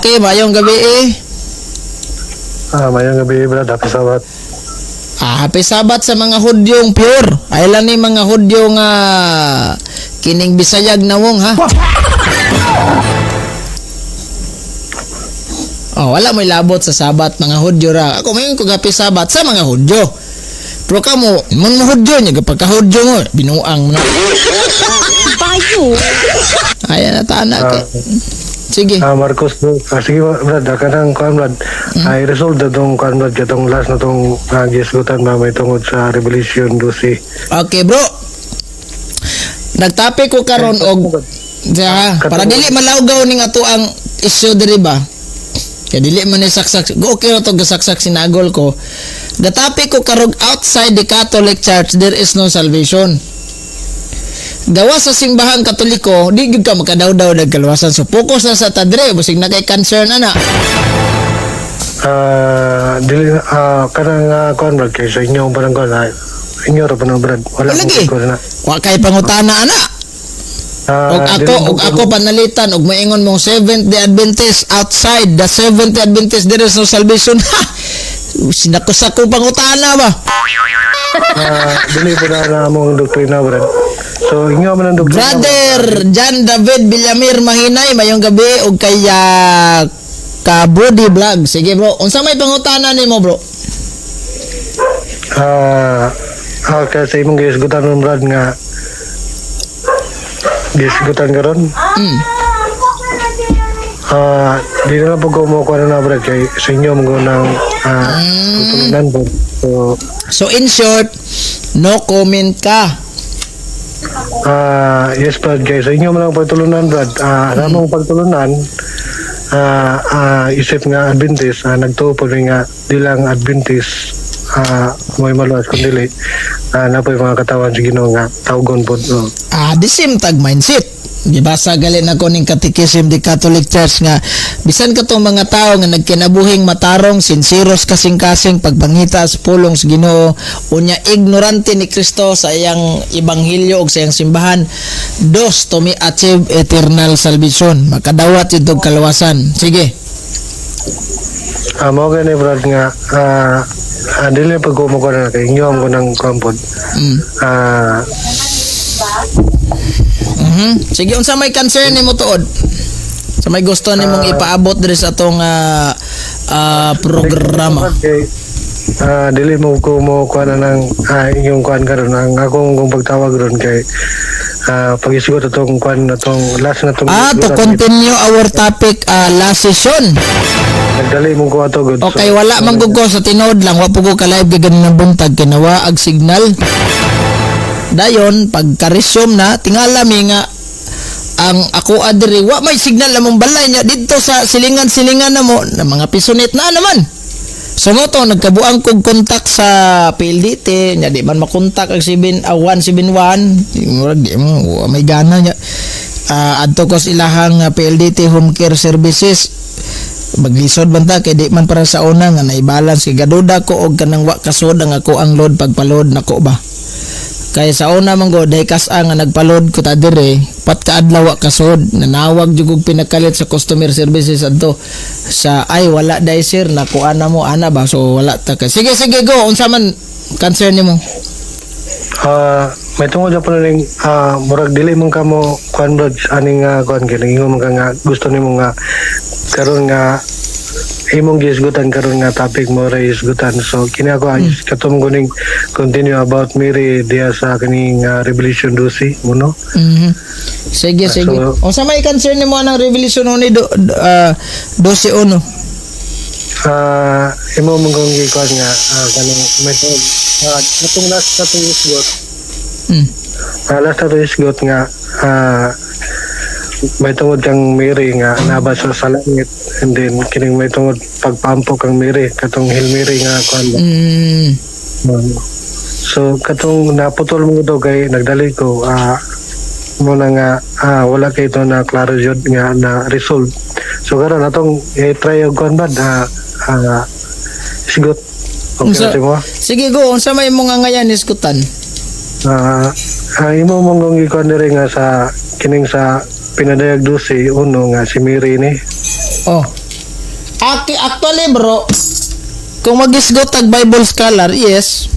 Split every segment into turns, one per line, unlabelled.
Okay, mayong gabi eh.
Mayang gabi, Brad. Happy Sabat.
Happy Sabat sa mga Hudyong pure. Ay lang ni mga Hudyong kining Bisayag na wong ha. Oh, wala mo ilabot sa Sabat mga Hudyo ra. Ako mayon ko Happy Sabat sa mga Hudyo. Pero kamo, mon mo Hudyo nya kapag Hudyo mo, binuang mo na.
Bayo.
Ayan na tana kay. Sige.
Marcos, sige, Brad. Kanang kuan, Brad. I-resolve na itong kuan, Brad. Katong last na itong gisgutan ba may tungod sa Revelation 12.
Okay, bro. Nagtapi ko karon og para dili malawgaw ning ato ang issue diri ba. Kaya dili man ni saksak. Okay ra to gasaksak sinagol ko. Gatapi ko karog outside the Catholic Church there is no salvation. Gawa sa simbahang Katoliko, di gyud ka makadaw-daw dag kalwasan. So focus na sa tadre, busig na kay concern ana.
Dili kanang kuan, Brad, kay sa inyo parang kuan, inyo ra pa no, Brad. Wala
Lagi.
ko na.
Wa kay pangutana ana. Og ako panalitan og maingon mong Seventh-day Adventist outside the Seventh-day Adventist there is no salvation. Sinako-sako pangutana ba?
Dili po na among doktrina, Brad. So inyo man ang doktrina.
Brother John David Villamir Mahinay, mayong gabi og kaya ka Body Vlog. Sige bro, unsa may pangutana nimo bro?
Kasi imong gisgutan mo, Brad, nga gisgutan karon. Di na po ko mo kuha na, Brad, kay sa inyo mga nang tutulunan po.
So in short, no comment ka.
Yes, Brad, kay sa inyo man ang pagtulunan, Brad. Namang pagtulunan, isip nga Adventist, nagtuo po nga di lang Adventist may maluwas kundi na po yung mga katawan sa Ginoo nga tawgon po.
The same tag mindset. Gibasa gali na ko ning Catechism di Catholic Church nga bisan katong mga tao nga nagkinabuhing matarong sinseros kasing-kasing pagpangita sa pulong sa Ginoo unya ignorante ni Kristo sa iyang ebanghelyo ug sa iyang simbahan dos to me achieve eternal salvation makadawat itong kalawasan. Sige.
Mao gani, Brad, nga dili pag kumukuha na kay inyo ang kunang kampod.
Sige, unsa may concern nimo tuod? Sa may gusto nimong ipaabot diri sa atong programa.
Dili mo ko mo kuha na ng inyong kuhan karon ang akong kung pagtawag ron kay pag-isigot atong kuhan na tong last na tong
to continue our topic last session.
Nagdali mo ko ato good.
Okay, wala man gud ko sa tinod lang wa po ko ka live kay ganing buntag kinawa ag signal. Dayon pagka-resume na tingala mi nga ang ako adiri wa may signal among balay nya didto sa silingan-silingan na mo na mga pisonet na naman. So mo to nagkabuang kog kontak sa PLDT nya di man makontak ang 171 di mo may gana nya adto ko sa ilahang PLDT home care services maglisod banta kay di man para sa una nga naibalance kay gaduda ko og kanang wa kasod ang ako ang load pagpaload nako ba. Kaya sa una man go dahil kasa nga nagpaload ko ta dire pat kaadlaw kasod nanawag jud og pinakalit sa customer services adto sa ay wala dai sir nakuha na mo ana ba so wala ta ka. Sige go unsa man concern nimo?
May tungod na po na rin murag dili mong kamo kuhan, Brad, aning kuhan kini ingon man nga gusto nimo nga karon nga imong gisgutan karon nga topic mo ra isgutan. So kini ako katong guning continue about Mary diya sa kining Revelation 12 uno.
Sige. Unsa may concern nimo nang Revelation 12 uno?
Imo mong kung gikuan nga kanang may atong last na to isgot. Last na to isgot nga may tungod kang Mary nga nabasa sa langit and then kining may tungod pagpampo kang Mary katong Hail Mary nga kuan. So katong naputol mo daw kay nagdali ko mo na nga wala kay to na klaro jud nga na resolve. So karon atong try og kuan ba sigot. Okay mo?
Sige go unsa may mga ngayan iskutan?
Imo mong gikuan diri nga sa kining sa pinadayag 12 uno nga si Mary ni.
Actually bro, kung magisgot tag Bible scholar, yes.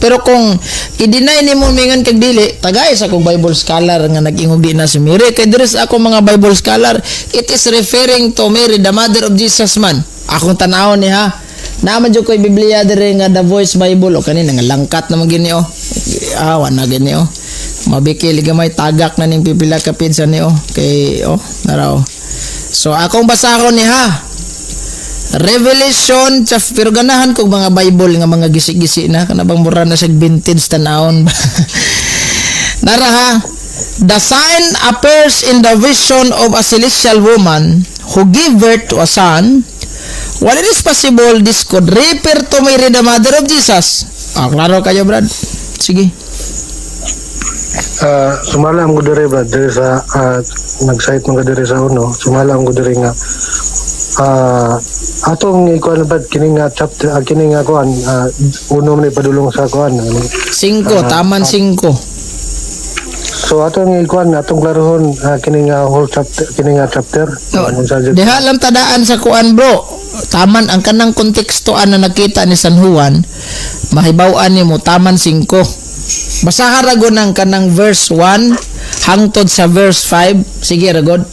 Pero kung i-deny nimo mingon kag dili, tagay sa kong Bible scholar nga nag-ingog di na si Mary. Kay dres ako mga Bible scholar, it is referring to Mary, the mother of Jesus man. Akong tanaw ni ha. Naman jud ko'y Biblia dire nga The Voice Bible o kanina nga langkat na magini o. Awa na gini o. Mabikil gamay tagak na ning pipila ka pinsa ni o. Kay o, naraw. So akong basahon ni ha. Revelation pero ganahan kog mga Bible nga mga gisi-gisi na kanabang mura na sa vintage tanawon. Nara ha. The sign appears in the vision of a celestial woman who gave birth to a son. While it is possible this could refer to Mary, the mother of Jesus. Klaro kayo Brad. Sige.
Sumalam ko dire Brad dire sa nag-site mo ka dire sa uno. Sumalam ko dire nga atong ikuan ba kini nga chapter kini nga kuan uno man ipadulong sa kuan
5, taman 5.
so atong ikuan atong klarohon kini nga whole chapter kini nga chapter
Diha lang tadaan sa kuan bro. Taman ang kanang kontekstoan na nakita ni San Juan, mahibaw-an nimo taman 5. Basaha ra gud ang kanang verse 1 hangtod sa verse 5. Sige ra gud.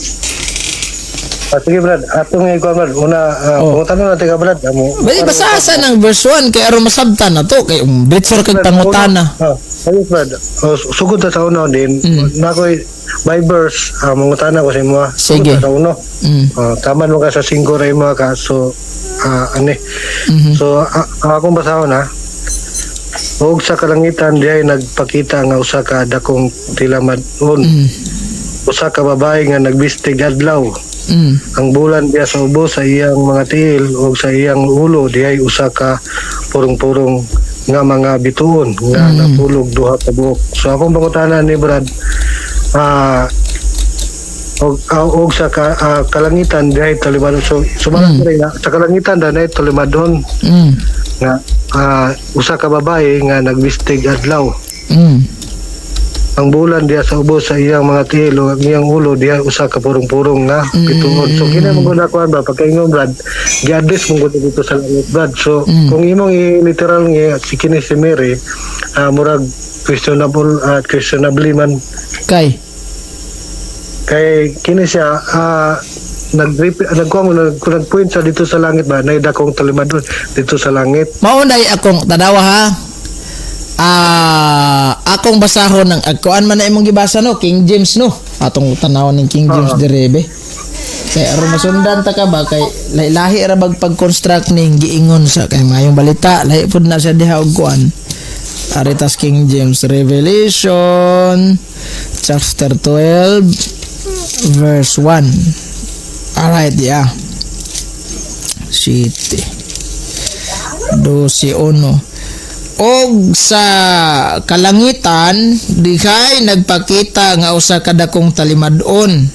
sige Brad, atong ikuan Brad, una pangutana natin ka Brad.
Bali basaha sa ng verse 1 kay aron masabtan na to kay bitsor kag pangutana.
Ayun Brad, sugod na sa uno din, nakoy by verse, mangutana ko sa imo.
Sige.
Sa uno. Taman mo ka sa 5 ray mo ka, so So akong basahon ha. Og sa kalangitan diay nagpakita nga usa ka dakong tilamadon. Usa ka babae nga nagbistig adlaw. Ang bulan diya sa ubos sa iyang mga tiil o sa iyang ulo diay usa ka purong-purong nga mga bituon nga napulog duha ka buok. So akong pangutanan ni Brad og sa kalangitan diay talimadon. So sumalang nga sa kalangitan diay talimadon nga usa ka babae nga nagbistig adlaw. Ang bulan diya sa ubos sa iyang mga tiil o ang iyang ulo diya usa ka purong-purong nga bituon. So kina mo na kuan ba pagkaingon Brad, gi-address mo gud dito sa langit Brad. So kung imong literal nga si kini si Mary murag questionable at questionably man
Kay
kini siya nagpoint sa dito sa langit ba nay dakong talimadon dito sa langit.
maunay akong tanawa ha. Akong basahon ng agkuan man na imong gibasa no King James no. Atong tanawon ng King James direbe. Kay aron masundan ta ka ba kay lahi ra bag pag-construct ning giingon sa kay mayong balita lahi pud na siya diha og kuan. Aritas King James Revelation chapter 12 verse 1. Alright, yeah. City 12:1. Og sa kalangitan dihay nagpakita nga usa ka dakong talimadon.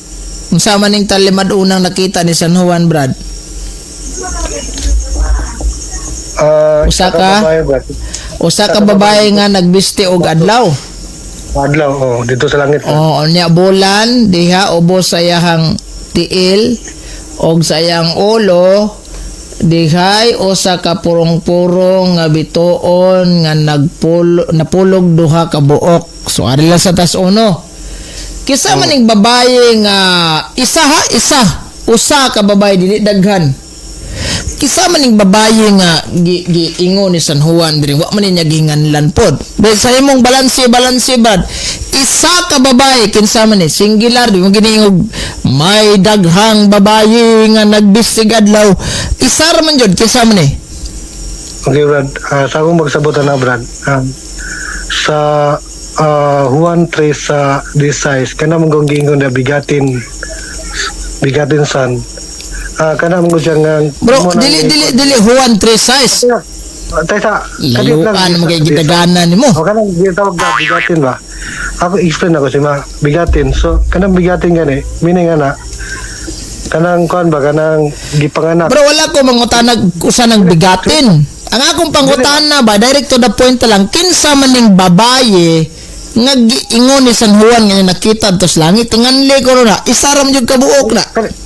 Unsa man ning talimadon ang nakita ni San Juan Brad? Usa ka babae nga nagbiste og adlaw.
Adlaw dito sa langit.
Nya bulan diha ubos sa iyang tiil og sa iyang ulo dihay usa ka purong-purong nga bituon nga napulog duha ka buok. So ari lang sa tas uno. Kisa man ning babaye nga isa usa ka babaye dili daghan. Kisa man ning babaye nga giingon ni San Juan diri wa man niya ginganlan pod. But sa imong balanse bad. Isa ka babaye kinsa man ni singular di mo giniingog may daghang babaye nga nagbistig adlaw. Isa ra man jud kinsa man ni.
Okay Brad, sa akong magsabutan na Brad. Sa Juan 3 sa this kana mong giingon na bigatin san. Kana mo siya nga
bro dili Juan 3:6
taysa
layuan mo kay gidaganan nimo
kana gitawag na bigatin ba ako explain ako si bigatin so kanang bigatin gani meaning ana kanang kuan ba kanang gipanganak
bro wala ko mangutanag usa nang bigatin ang akong pangutana ba direct to the point lang kinsa man ning babaye nga giingon ni San Juan nga nakita tos langit tinganli ko na isa ra man jud kabuok na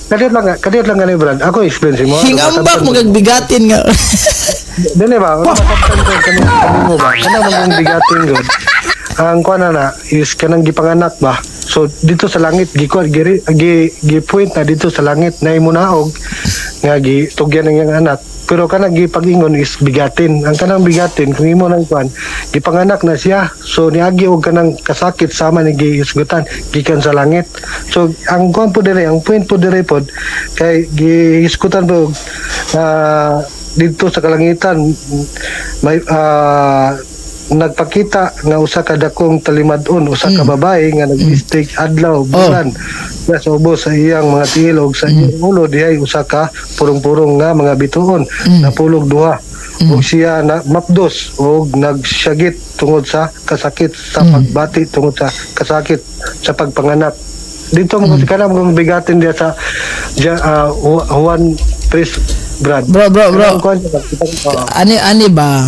Kadiyot lang gani Brad. Ako explain mo.
Hingambak magagbigatin nga.
Dili ba? Masabtan ko kanimo ba? Kana magong bigatin gud. Ang kuana na is kanang gipanganak ba. So dito sa langit gikuan gi point na dito sa langit na imo naog nga gitugyan ng iyang anak. Pero kanang gipag-ingon is bigatin. Ang kanang bigatin kung imo nang kuan gipanganak na siya. So niagi og kanang kasakit sama ni giisgutan gikan sa langit. So ang kuan po dire, ang point po dire pod kay giisgutan po dito sa kalangitan may nagpakita nga usa ka dakong talimad-on, usa ka babae nga nag-mistake adlaw bulan na sa ubos sa iyang mga tilog sa iyang ulo dihay usa ka purong-purong nga mga bituon napulog duha ug siya na mapdos ug nagsyagit tungod sa kasakit sa pagbati tungod sa kasakit sa pagpanganak dito mo kana mo bigatin dia sa Juan Pres Brad
Bro. Ani ba?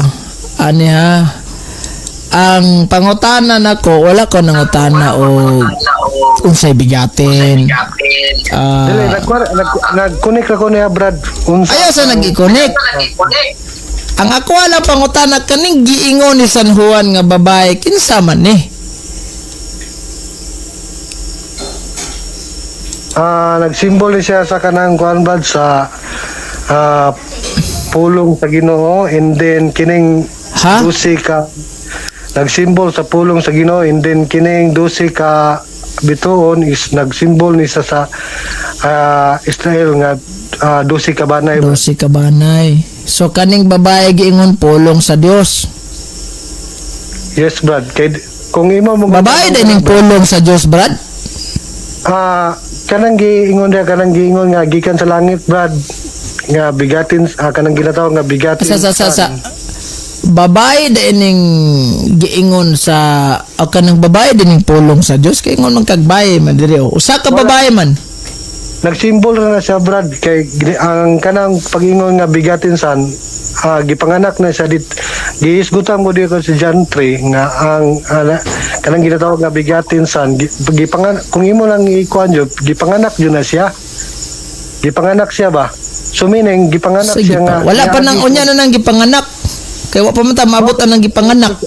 Ani ha? Ang pangutana nako wala ko nangutana o unsay bigatin.
Dili nag-connect ako niya Brad.
Ayaw sa nag-connect. Ang ako wala pangutana kaning giingon ni San Juan nga babae kinsa man ni?
Nagsimbol siya sa kanang kuan Brad sa pulong sa Ginoo and then kining
Ha?
dusi ka nagsimbol sa pulong sa Ginoo and then kining dusi ka bituon is nagsimbol ni sa Israel nga dusi ka banay.
Dosi ka banay. So kaning babae giingon pulong sa Dios.
Yes Brad kay kung imo mo
Babae din ning pulong sa Dios, Brad.
kanang giingon nga gikan sa langit Brad nga bigatin kanang ginatawag nga bigatin
Sa babae din ning giingon sa o kanang babae din ning pulong sa Dios kay ingon man kagbaye man diri o. Usa ka babae man.
nagsimbol na siya Brad kay ang kanang pag-ingon nga bigatin san gipanganak na siya giisgutan mo dito si John 3 nga ang kanang ginatawag nga bigatin san gipanganak kung imo lang ikuan jud gipanganak jud na siya gipanganak siya ba so meaning gipanganak
Sige
siya nga
pa. Wala pa nang unya na nang gipanganak. Kay wa pa man ta maabot ang gipanganak.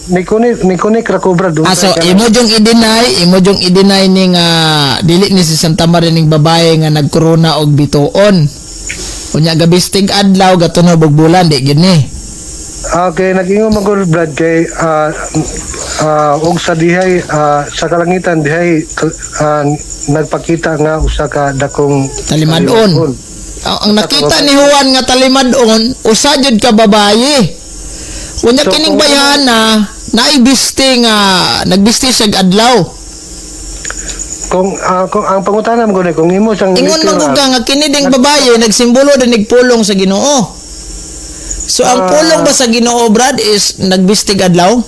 ni kunik ra ko Brad
So imo jong i-deny ning dili ni si Santa Maria ning babae nga nagkorona og bituon. Unya gabistig adlaw gatunog og bulan di gid ni.
Okay, nag-ingon magul Brad kay og sa dihay sa kalangitan dihay nagpakita nga usa ka dakong
Talimad-on. Ang nakita ni Juan nga talimad-on usa jud ka babaye. Unya
So,
kining
kung-
bayana naibiste nga nagbiste siya adlaw.
kung ang pangutana mo kung imo siyang
Ingon
literal,
maguga nga kini ding babaye nagsimbolo din nagpulong sa Ginoo. So ang pulong ba sa Ginoo Brad is nagbistig adlaw?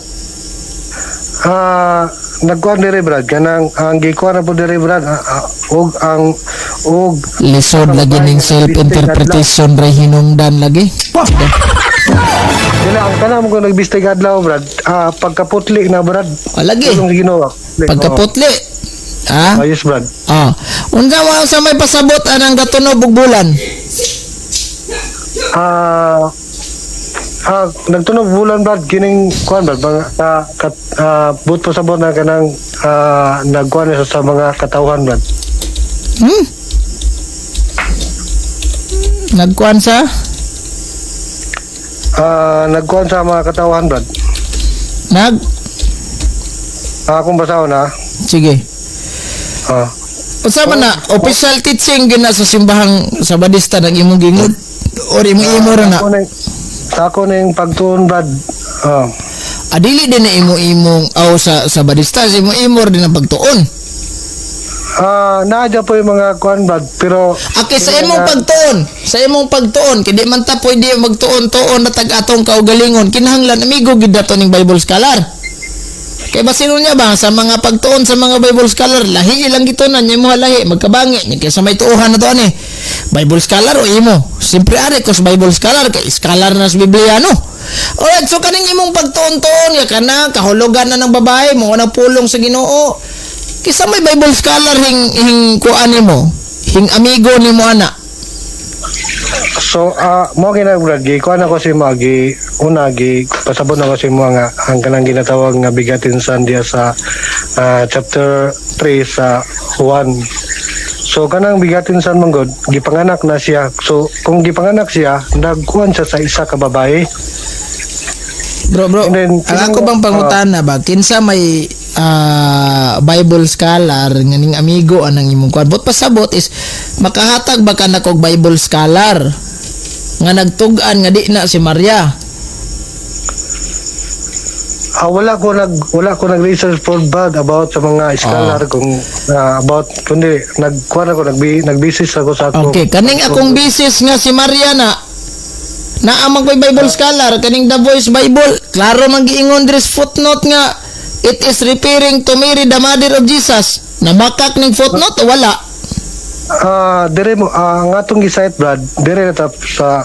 nagkuhan dire Brad kanang ang gikuha na po dire Brad og
Lisod lagi ning self-interpretation ray hinungdan lagi.
dili ang kanang mo nagbistig adlaw Brad pagkaputli na Brad
Lagi.
tulong ginawa
Pagkaputli.
yes Brad
Unsa wa sa may pasabot anang gatunog og bulan?
nagtunog bulan Brad kining kuan Brad but po sabot na kanang nagkuhan na sa mga katawhan Brad
Nagkuan sa
nagkuhan sa mga katawhan Brad kung basahon na
Sige.
ah
Unsa man na official teaching gina sa simbahang Sabadista nang imong gingod or imo ra na?
sa ako na yung pagtuon Brad
Adili din na imo-imong sa Sabadista si imo din ang pagtuon.
naadya po yung mga kuan Brad pero
Aki sa imong pagtuon kay di man ta pwede magtuon-tuon na tag-atong kaugalingon kinahanglan amigo gid dato ning Bible scholar. Kay basin niya ba sa mga pagtuon sa mga Bible scholar lahi ilang gitunan nya mo lahi magkabangi nya kay sa may tuohan na to ani Bible scholar o imo simpre ari ko sa Bible scholar kay scholar na sa Biblia no. Alright, so kaning imong pagtuon-tuon nga kana kahulugan na ng babae mo na pulong sa Ginoo. Kisa may Bible scholar hing kuan nimo hing amigo nimo ana.
So, mo gina Brad, kuan ako si Magi, una pasabot ako si mo nga ang kanang ginatawag nga bigatin sandia sa chapter 3 sa 1. So kanang bigatin san manggod, gipanganak na siya. So kung gipanganak siya, nagkuan siya sa isa ka babae.
Bro,
And then,
ang ako bang pangutana ba kinsa may Bible scholar nga ning amigo anang imong kuan. Bot pasabot is makahatag ba ka na kog Bible scholar nga nagtug-an nga di na si Maria.
Wala ko nag-research for bad about sa mga scholar kung about kundi nagkuan ako nagbisis ako sa ako.
Okay, kaning akong bisis nga si Maria na amang ko'y Bible scholar kaning The Voice Bible klaro man giingon dres footnote nga it is referring to Mary the mother of Jesus. Namakak ning footnote o wala?
Dire mo ang atong gi-cite Brad, dire na sa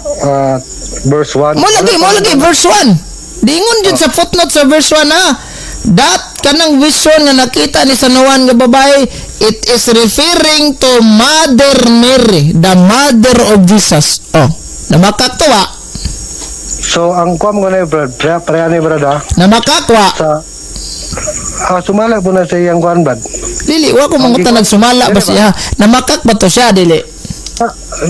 verse 1.
Mo lagi verse 1. Dingon jud sa footnote sa verse 1 that kanang vision nga nakita ni San Juan nga babae, it is referring to Mother Mary, the mother of Jesus. Oh, namakak to wa?
So ang kuam ko na Brad, pareha ni Brad
Namakak wa?
sa sumala po na sa iyang kuan Brad.
Dili, wa ko mangutan nagsumala ba siya? Namakak ba to siya dili?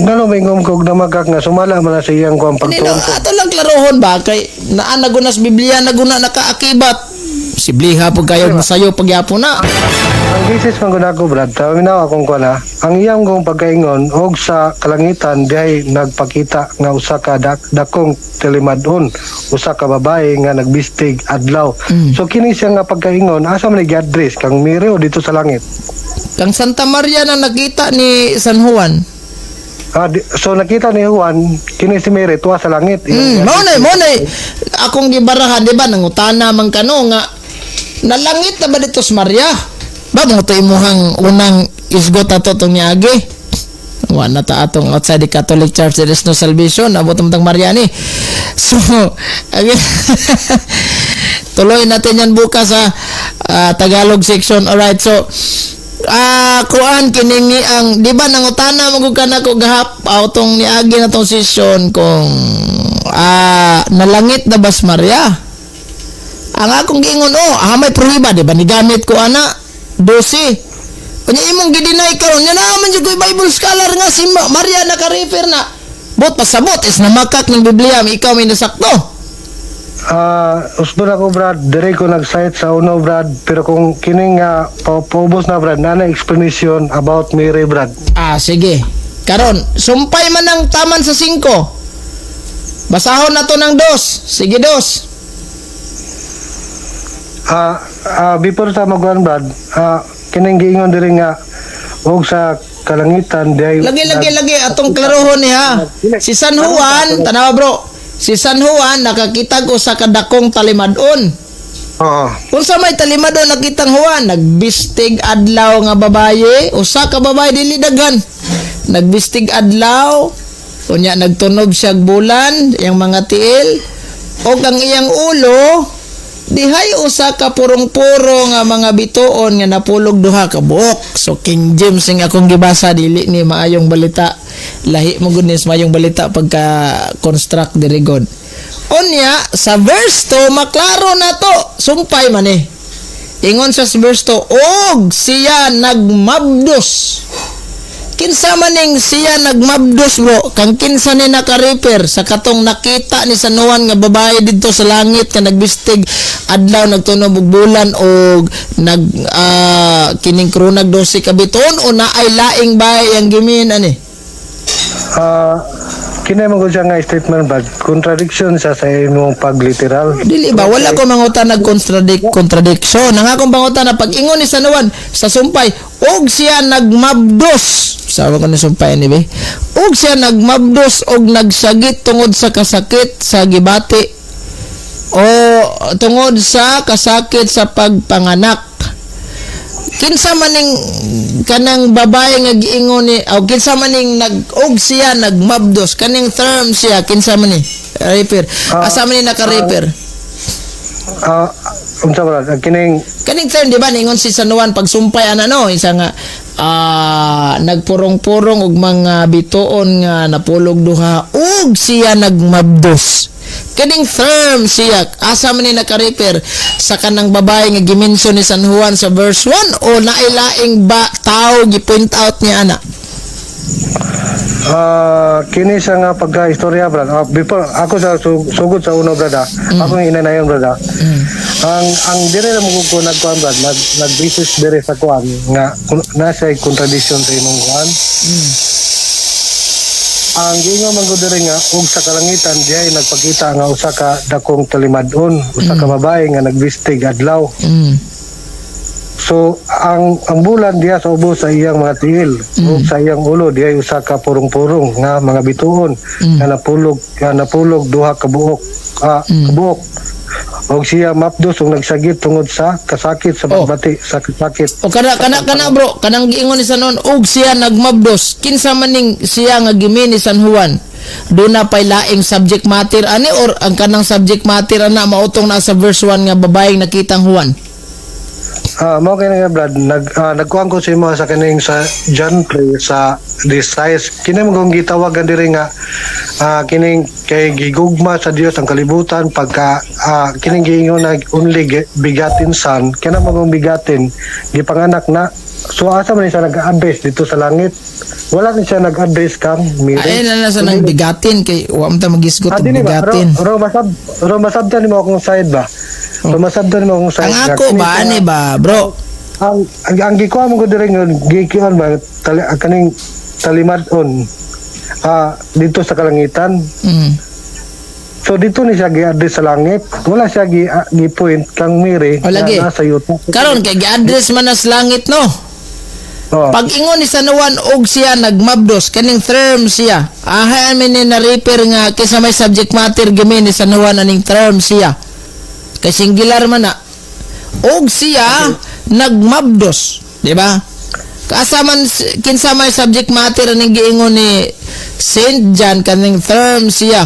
Ngano may ngom kog na magak nga sumala man na sa iyang kuan
Hindi
pagtuon.
ato lang klarohon ba kay naa nagunas Biblia naguna nakaakibat. Sibliha pag kayo masayo pagyapon na.
Ang thesis man gud ako Brad, taminaw akong kuan ang iyang kong pagkaingon og sa kalangitan diay nagpakita nga usa ka dakong telemadon, usa ka babae nga nagbistig adlaw. So kini siya nga pagkaingon asa man gi-address kang Mary o dito sa langit?
Kang Santa Maria na nakita ni San Juan.
So nakita ni Juan kini si Mary tuwa sa langit.
Mao na akong gibarahan di ba nangutana man kano nga nalangit na ba dito sa Maria? Ba mo to imuhang unang isgot ato tong niagi. Wa na ta atong outside the Catholic Church there is no salvation abot tang Maria ni. So again, tuloy natin yan bukas sa Tagalog section. Alright, so kuan kiningi ang di ba nangutana magud ka nako gahap tong niagi na tong session kung nalangit na bas Maria. Ang akong giingon may prohiba di ba ni gamit ko ana 12. Kunya imong gidinay karon nya naman jud koy Bible scholar nga si Maria naka-refer na. Bot pasabot is namakak ng Biblia ikaw may nasakto.
Usbon ako Brad, dire ko nag-cite sa uno Brad, pero kung kining paubos na Brad, na explanation about Mary Brad.
Sige. Karon, sumpay man ang taman sa 5. Basahon na to ng 2. Sige 2.
Before sa magwan Brad, kining giingon dire nga og sa kalangitan diay
Lagi atong klarohon niya. Si San Juan, tanawa bro. Si San Juan nakakita ko sa kadakong talimadon. Kung sa may talimadon nakitang Juan, nagbistig adlaw nga babaye, usa ka babaye dili daghan. Nagbistig adlaw, unya nagtunog siya bulan, yang mga tiil, og ang iyang ulo dihay usa ka purong-puro nga mga bituon nga napulog duha ka buok. So King James sing akong gibasa dili ni maayong balita. Lahi mo goodness maayong balita pagka construct diri god. Onya sa verse 2 maklaro na to. Sumpay man Ingon sa verse 2, og siya nagmabdos. Kinsa maning siya nagmabdos bro? Kang kinsa ni naka-refer sa katong nakita ni San Juan nga babae dito sa langit nga nagbistig adlaw nagtunog og bulan og kining krunag 12 ka biton o naay laing bahay ang gimin ani?
Kinay mo siya nga statement Brad, contradiction sa imong pagliteral.
Dili ba wala ko mangutan contradiction. Nang akong pangutan na pag ingon ni San Juan sa sumpay, og siya nagmabdos. Sawa ko ni sumpay ni be. Og siya nagmabdos og nagsagit tungod sa kasakit sa gibati o tungod sa kasakit sa pagpanganak. Kinsa maning kanang babae nga giingon ni kinsa maning og siya nagmabdos kaning term siya kinsa man ni refer asa man ni naka-refer
unsa ba kining
Kaning term di ba ningon si San Juan pagsumpay ana no isa nga nagpurong-purong og mga bituon nga napulog duha ug siya nagmabdos. Kaning term siya asa man ni naka-refer sa kanang babae nga gimension ni San Juan sa verse 1 o nailaing ba tao gi-point out niya ana?
kini sa nga pagka-istorya brad. Before ako sa sugod sa uno brad. Ako nga inanayon brad. Ang dire na mo ko nagkuan brad, nag-basis dire sa kuan nga nasa contradiction sa imong kuan. Ang gingo man ko dire nga ug sa kalangitan diay nagpakita nga usa ka dakong talimad-on, usa ka babae nga nagbistig adlaw. So ang bulan diya sa ubos sa iyang mga tiil ug sa iyang ulo diay usa ka purong-purong nga mga bituon nga napulog duha ka buok kabuok. Og siya mapdos ug nagsagit tungod sa kasakit sa pagbati sa kasakit.
O kana bro, kanang giingon ni San Juan og siya nagmabdos. Kinsa man ning siya nga gimi ni San Juan? Do na pay laing subject matter ani or ang kanang subject matter ana mautong na sa verse 1 nga babaeng nakitang Juan?
Mao kay nga brad nagkuan ko sa imo sa kaning sa John 3 sa this size kini mo kong gitawagan diri nga kining kay gigugma sa Dios ang kalibutan pagka kining giingon na only bigatin son kana mo kong bigatin gipanganak na so asa man siya nag-address dito sa langit wala ni siya nag-address kang Miri
Ay na sa nang bigatin kay wa man ta magisgot og
dili ba
bigatin.
ro masabtan nimo akong side ba masabtan nimo akong side
Ang ako ba ani ba bro?
ang gikuha mo ko dire nga gikuan ba kaning talimad-on dito sa kalangitan. So dito ni siya gi-address sa langit. Wala siya gi-point kang Miri
na
nasa yuta.
Karon kay gi-address man as langit no. Pag ingon ni San Juan og siya nagmabdos kaning term siya. Ahay man ni na-refer nga kaysa may subject matter gimi ni San Juan aning term siya. Kay singular man na. Og siya nagmabdos, di ba? Kasaman kinsa may subject matter aning giingon ni Saint John kaning term siya.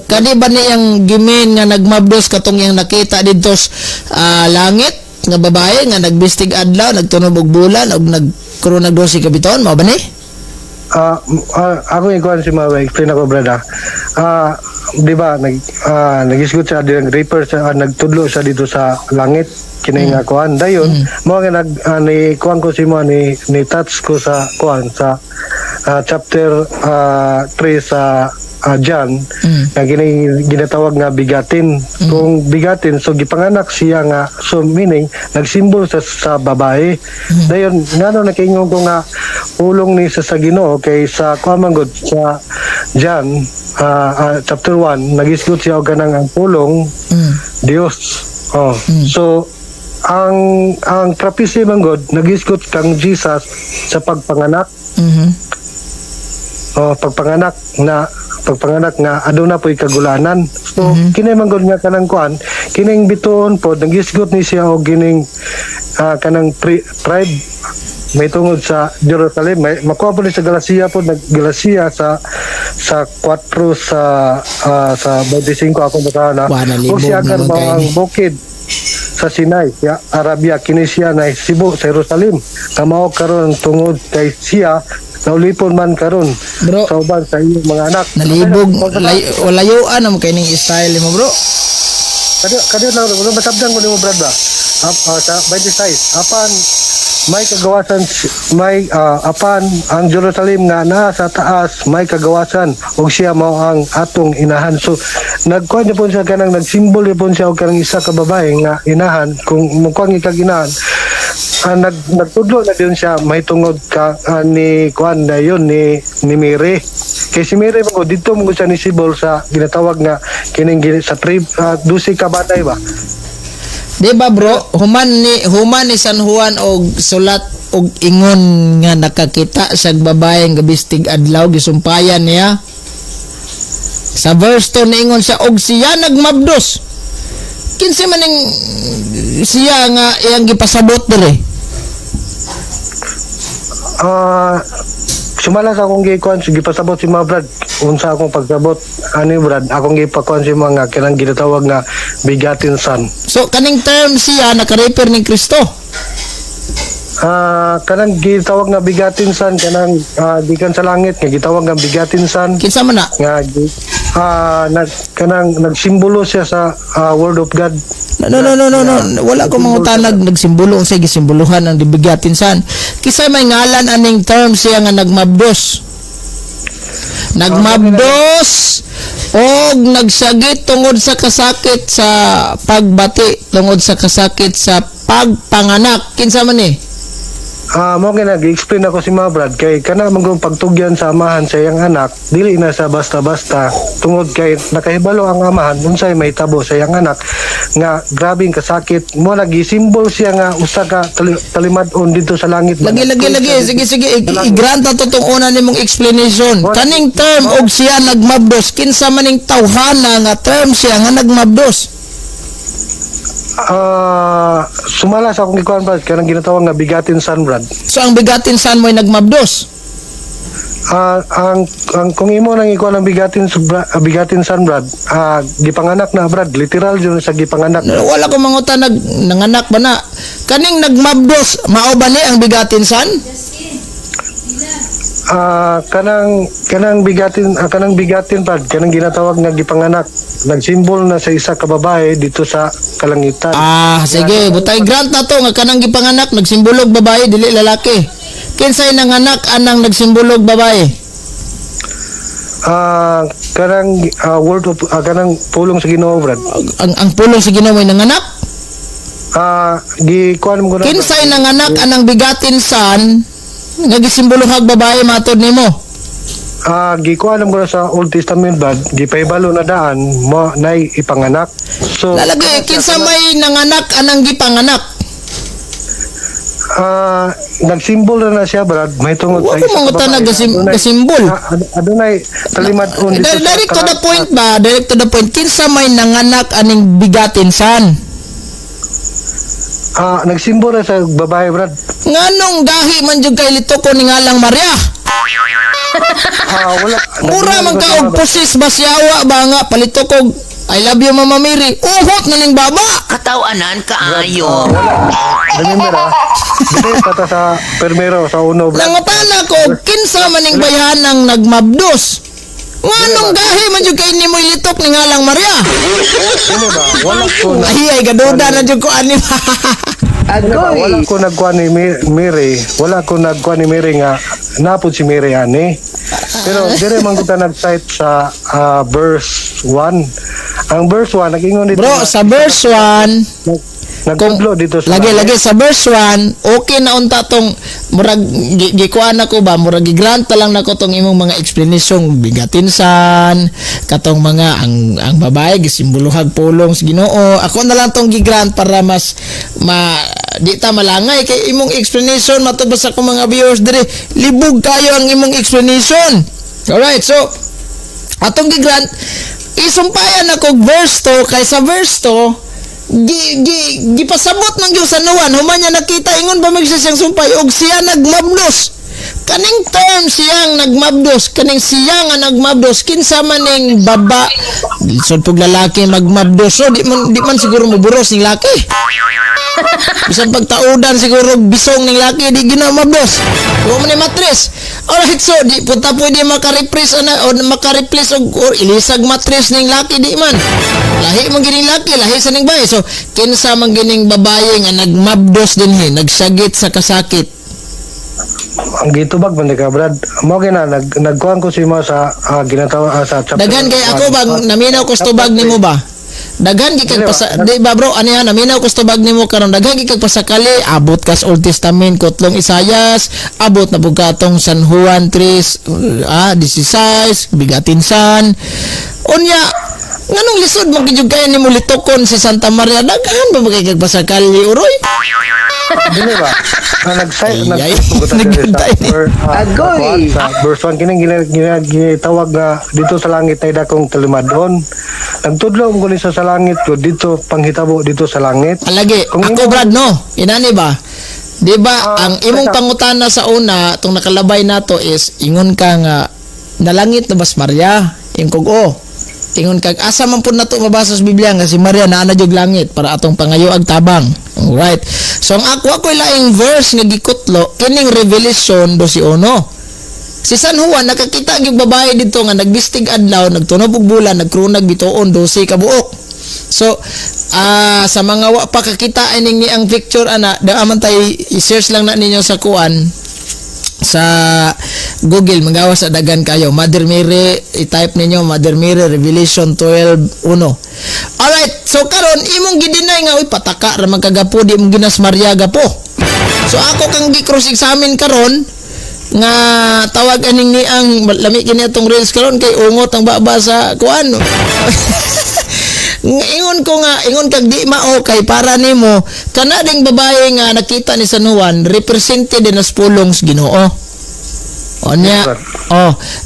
Kani ba niyang gimin nga nagmabdos katong yang nakita dito langit nga babae nga nagbistig adlaw nagtunog og bulan ug nagkaroon nag 12 ka bitaon mao ba ni?
Ako ikuan si Mawa explain ako brada. Di ba nagisgot siya dirang reaper siya nagtudlo siya dito sa langit kini nga kuan dayon mo nga ni kuan ko si mo ni touch ko sa kuan sa chapter 3 sa John nga ginatawag nga bigatin kung bigatin so gipanganak siya nga so meaning nagsimbol sa babae dayon ngano nakaingon ko nga ulong ni sa Ginoo kay sa kuamangod sa John chapter 1 nagisgot siya og kanang ang pulong Dios so ang prophecy manggod nagisgot kang Jesus sa pagpanganak pagpanganak nga aduna po'y kagulanan so kini manggod nga kanang kuan kining bituon po nagisgot ni siya og gining kanang tribe may tungod sa Jerusalem may makuha po ni sa Galacia po nag-Galacia sa 4 sa 25 ako nakana o siya kan ang bukid sa Sinai ya Arabia kini siya na Sibo sa Jerusalem kamao karon tungod kay siya naulipon man karon sa uban sa iyong mga anak
nalibog layuan mo kay ning style mo bro
kadyo na masabdan ko nimo brad ba sa 26 apan may kagawasan apan ang Jerusalem nga sa taas may kagawasan ug siya mao ang atong inahan so nagkuan niya po siya kanang nagsimbol niya po siya og kanang isa ka babae nga inahan kung mukhang ikaginahan nagtudlo na din siya may tungod ka ni kuan na yun ni Miri kay si Miri mo dito mo siya ni Sibol sa ginatawag nga kining sa trib 12 ka batay ba
di ba bro human ni San Juan og sulat og ingon nga nakakita sa babae nga bistig adlaw gisumpayan niya sa verse 2 niingon siya og siya nagmabdos kinsa man ning siya nga iyang gipasabot dire
sumala sa akong gikuan sige pasabot si mga brad unsa akong pagsabot ani brad akong gipakuan si mga kanang ginatawag nga bigatin son.
So kaning term siya naka-refer ning Kristo.
Kanang gitawag nga bigatin son kanang gikan sa langit nga gitawag nga bigatin son
Kinsa man na?
nga kanang nagsimbolo siya sa word of God.
No. Wala ko mangutanag nagsimbolo sa gisimboluhan ang dibigatin san. Kisay may ngalan aning term siya nga nagmabdos. Nagmabdos og nagsagit tungod sa kasakit sa pagbati, tungod sa kasakit sa pagpanganak. Kinsa man ni?
Mo nag-explain ako si mga brad kay kana magong pagtugyan sa amahan sa iyang anak dili na sa basta-basta tungod kay nakahibalo ang amahan unsay mahitabo sa iyang anak nga grabing kasakit mo nagisimbol siya nga usa ka talimad-on dito sa langit.
Lagi. Sige. I-grant ato tong una nimong explanation. Kaning term og siya nagmabdos, kinsa man ning tawhana nga term siya nga nagmabdos?
Sumala sa akong gikuan brad kanang ginatawag nga bigatin son brad.
So ang bigatin san mo'y nagmabdos.
Ang kung imo nang ikuan ang bigatin son brad gipanganak na brad literal yun sa gipanganak.
Wala ko mangutan nanganak ba na? Kaning nagmabdos, mao ba ni ang bigatin san?
Kanang bigatin brad kanang ginatawag nga gipanganak nagsimbol na sa isa ka babae dito sa kalangitan.
Sige, butay grant na to nga kanang gipanganak nagsimbolog babae dili lalaki. Kinsay nanganak anang nagsimbolog babae?
Kanang word of kanang pulong sa Ginoo brad.
Ang pulong sa Ginoo mo'y nanganak?
Gikuan mo ko na.
Kinsay nanganak anang bigatin san nagisimboluhag babae matod nimo?
Gikuan mo ko na sa Old Testament brad gipaybalo na daan mo nay ipanganak. So
Lalagi kinsa may nanganak anang gipanganak?
Nagsimbol na siya brad may tungod
Wa ko mangutan gasimbol.
Adunay talimad-on dito sa
Direct to the point ba? Direct to the point. Kinsa may nanganak aning bigatin san?
Nagsimbol na sa babae brad.
Nganong dahi man jud kay litoko ni ngalang Maria?
Wala.
Mura man ka og pusis basyawa ba nga palitokog I love you Mama Mary. Uhot na ning baba.
Katawanan kaayo.
Remember dito kata sa permero sa uno brad.
Nangutana ko kinsa man ning bayhanang nagmabdos. Nganong dahi man jud kay nimo litok ni ngalang Maria?
Ano ba? Wala ko na.
Ay gaduda na jud ko ani.
Wala ko nagkuha ni Mary. Wala ko nagkuha ni Mary nga napod si Mary ani. Pero dire man kita nag-cite sa verse 1. Ang verse 1 nag-ingon dito.
Bro, sa verse 1
nagtudlo dito sa
lagi sa verse 1 okay na unta tong murag gikuan nako ba murag gi-grant ta lang nako tong imong mga explanation bigatin san katong mga ang babae gisimboluhag pulong sa Ginoo ako na lang tong gi-grant para mas di ta malangay kay imong explanation matubos sa mga viewers dire libog kayo ang imong explanation. Alright, so atong gi-grant isumpayan ako verse 2 kay sa verse 2 gipasabot man gyud sa nuwan human niya nakita ingon ba magsisiyang sumpay og siya nagmabdos kaning term siyang nagmabdos kaning siya nga nagmabdos kinsa man ning baba lisod pug lalaki magmabdos so di man siguro moburos ning laki bisan pagtaudan siguro bisong ning laki di ginamabdos wa man ni matres. Alright, so di punta pwede maka-replace o maka-replace or ilisag mattress ning laki di man. Lahi man gining laki, lahi sa ning babae. So kinsa man gining babae nga nagmabdos dinhi, nagsagit sa kasakit.
ang gitubag man ka brad. Mo gina nagkuan ko si mo sa ginatawa sa chapter.
Daghan kay ako bang naminaw ko stubag nimo ba? Daghan gikag di ba bro ano yan naminaw ko stubag nimo karon daghan gikag pasakali abot kas Old Testament kotlong Isayas abot na pud katong San Juan 3 16 bigatin san unya nganong lisod magijud kay nimo litokon si Santa Maria daghan ba magigag pasakali uroy
Dili ba? Nag-cite
Agoy!
verse 1 kining ginatawag nga dito sa langit ay dakong talimadon. Nagtudlo ko ni sa langit ko dito panghitabo dito sa langit.
Alagi,
Kung
ako
imo-
Brad no, inani ba? Di ba, ang imong pangutana sa una, itong nakalabay nato is, ingon ka nga, nalangit na bas Maria? Ingkog, ingon kag, asa man po na ito mabasa sa Biblia nga si Maria na jog langit para atong pangayo ag tabang. Alright. So, ang ako'y laing verse nga gikutlo, kining Revelation 12:1. Si San Juan, nakakita yung babae dito nga, nagbistig adlaw, nagtunog og bulan, nagkrunag bitoon, 12 ka buok. So, sa mga wa pa kakita ining ni ang picture ana, daaman tay i-search lang na ninyo sa kuan sa Google, magawa sa dagan kayo. Mother Mary, i-type ninyo Mother Mary Revelation 12:1. Alright, so karon imong gidinay nga uy pataka ra man kagapo di mong ginas Maria gapo. So ako kang gi-cross examine karon nga tawag aning ni ang lami kini atong reels karon kay ungot ang baba sa kuan. Ingon kag di mao kay para nimo kana ding babae nga nakita ni San Juan represented din as pulong sa Ginoo. Onya,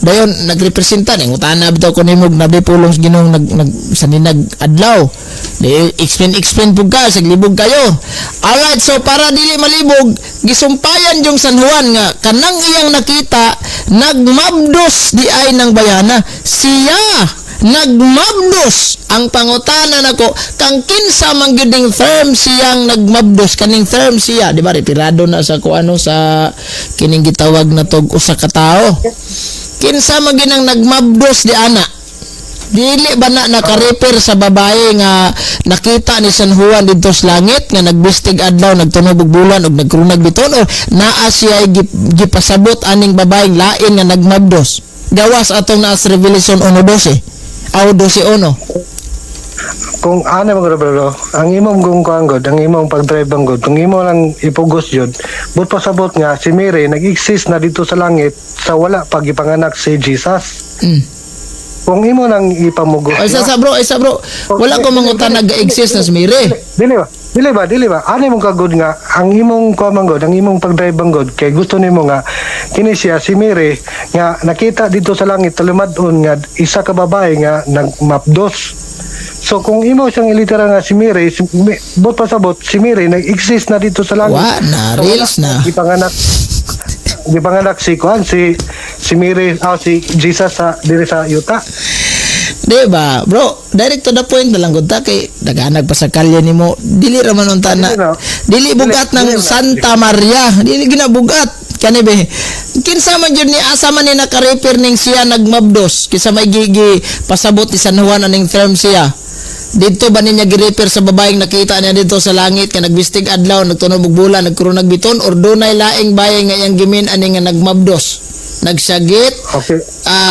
dayon nagrepresenta ning utana bitaw ko nimo nabi pulong sa Ginoo nag saninag adlaw. Di explain pug ka saglibog kayo. Alright, so para dili malibog gisumpayan yung San Juan nga kanang iyang nakita nagmabdos di ay ng bayana siya nagmabdos. Ang pangutana nako kang kinsa man gyud ning term siyang nagmabdos kaning term siya di ba retirado na sa kuano sa kining gitawag na tog usa ka tawo kinsa man gyud ang nagmabdos di ana dili ba na naka-refer sa babae nga nakita ni San Juan dito sa langit nga nagbistig adlaw nagtunog og bulan ug nagkrunag biton o naa siya gipasabot aning babaeng lain nga nagmabdos gawas atong naa sa Revelation 1:12 aw 12:1.
Kung ano mga bro, ang imong kung kuanggod, ang imong pag-drive banggod, kung imo lang ipugos yun, but pasabot nga, si Mary nag-exist na dito sa langit sa wala pag ipanganak si Jesus. Kung imo lang ipamugos.
Isa bro, wala ko mangutan nag-exist na si Mary.
Dili ba? Ano imong kagod nga, ang imong kuamanggod, ang imong pag-drive banggod, kay gusto nimo nga, kini siya, si Mary, nga nakita dito sa langit, talumadon nga, isa ka babae nga, nagmapdos. So kung imo siyang ilitera nga si Mary, bot pasabot si Mary nag-exist na dito sa langit.
Na reels na.
Gipanganak si Kuan si Mary si Jesus sa diri sa Utah.
Di ba, bro? Direct to the point na lang gud ta kay naghanag pa sa kalye nimo. Dili ra man unta na. Dili bugat ng Santa Maria. Dili ginabugat. Kani be. Kinsa man jud ni asa man ni naka-refer ning siya nagmabdos kisa may gigi pasabot ni San Juan aning term siya. Dito ba niya gi-refer sa babaeng nakita niya dito sa langit ka nagbistig adlaw nagtunog og bulan nagkurunag biton or dunay laing baye nga iyang gimin ani nga nagmabdos nagsagit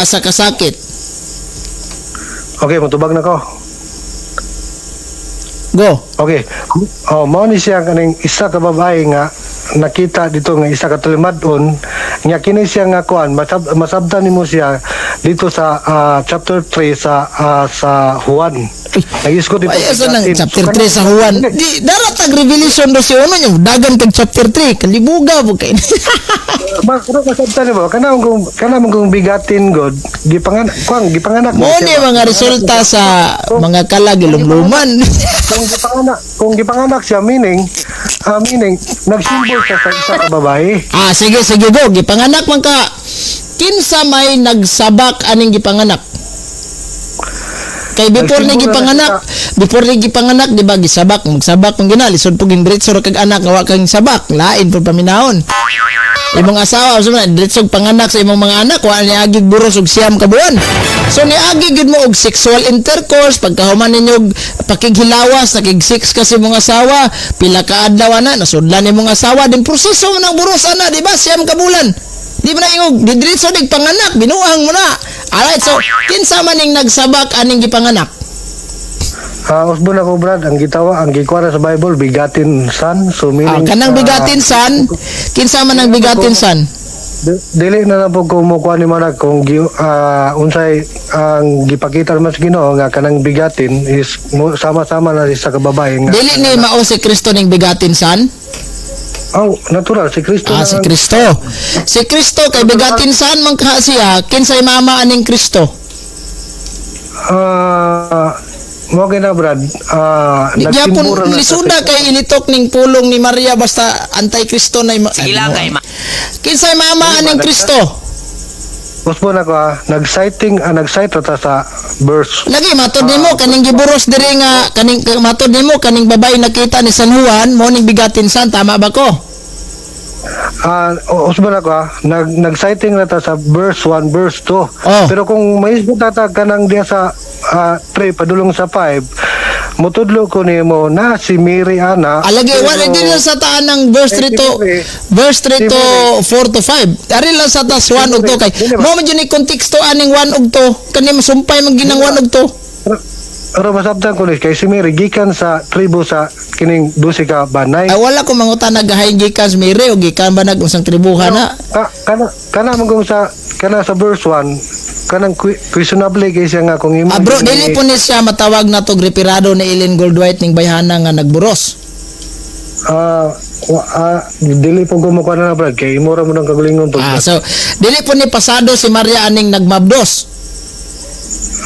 sa kasakit.
Okay, matubag na ko.
Go.
Okay. Mao ni siya kaning isa ka babae nga nakita dito nga isa ka tulimadon nga kini siya nga kuan masabtan nimo siya dito sa chapter 3 sa Juan. Nag-isgot dito.
Ay, asa nang chapter 3 sa Juan? Di daratag Revelation 12:1 yung dagan kag chapter 3 kalibuga po kay.
Makro masabtan nimo kana mong bigatin god gipanganak
mo ni mga resulta sa mga kalag ilumluman.
Kung gipanganak siya meaning nagsimbol siya sa isa ka babae.
Sige go gipanganak man ka kinsa may nagsabak aning gipanganak kay before ni gipanganak di ba gisabak magsabak kung ginalisod pug diretso ra kag anak wa kang sabak lain pud paminahon imong asawa usa man diretso panganak sa imong mga anak wa ni agig buros og siyam ka buwan so ni agig gid mo og sexual intercourse pagkahuman ninyo pakighilawas nakig-sex ka sa imong asawa pila ka adlaw na nasudlan imong asawa din proseso man ang buros ana di ba siyam ka bulan di ba na ingog diretso dig panganak binuang mo na. Alright, so kinsa man ning nagsabak aning gipanganak?
Usbon ako brad, ang gikwara sa Bible bigatin son. So meaning
kanang bigatin son, kinsa man ang bigatin son?
Dili na lang po kumukuha ni Manag kung unsay ang gipakita naman sa Ginoo nga kanang bigatin is sama-sama na sa kababae nga.
Dili ni mao si Kristo ning bigatin son?
Natural si Kristo.
Si Kristo. Si Kristo kay bigatin saan man siya kinsay mama aning Kristo?
mo gina Brad, nagtimbura
Yapon
na
lisuda kay initok ning pulong ni Maria basta anti-Kristo na
Sige lang kay
Kinsay mama aning Kristo?
Usbo na ko nag-cite rata sa verse.
Lagi matod nimo kaning giburos diri nga kaning matod nimo kaning babae nakita ni San Juan mo ning bigatin san tama ba ko?
Usbo na ko nag-citing rata sa verse 1, verse 2.
Oh.
Pero kung may tatag ka nang diya sa 3 padulong sa 5, mutudlo ko nimo na si Mary Ana.
Alagi
pero-
wala din sa taan ng verse 3 to verse 3 to 4 to 5. Ari lang sa tas 1 ug 2 kay mo man ni konteksto aning 1 ug 2 kani masumpay man ginang 1 ug 2.
Pero masabtan ko ni kay si Mary gikan sa tribo sa kining 12 ka banay.
Ay wala ko mangutan nagahay gikan sa Mary o gikan ba nag usang tribuhan na.
Kana man sa verse 1 kanang questionable kay siya nga kung imo.
Bro, dili po ni siya matawag na to repirado ni Ellen Goldwhite ning bayhana nga nagburos.
Dili po gumukuha na Brad kay imo ra mo nang kagulingon to.
So dili po ni pasado si Maria aning nagmabdos.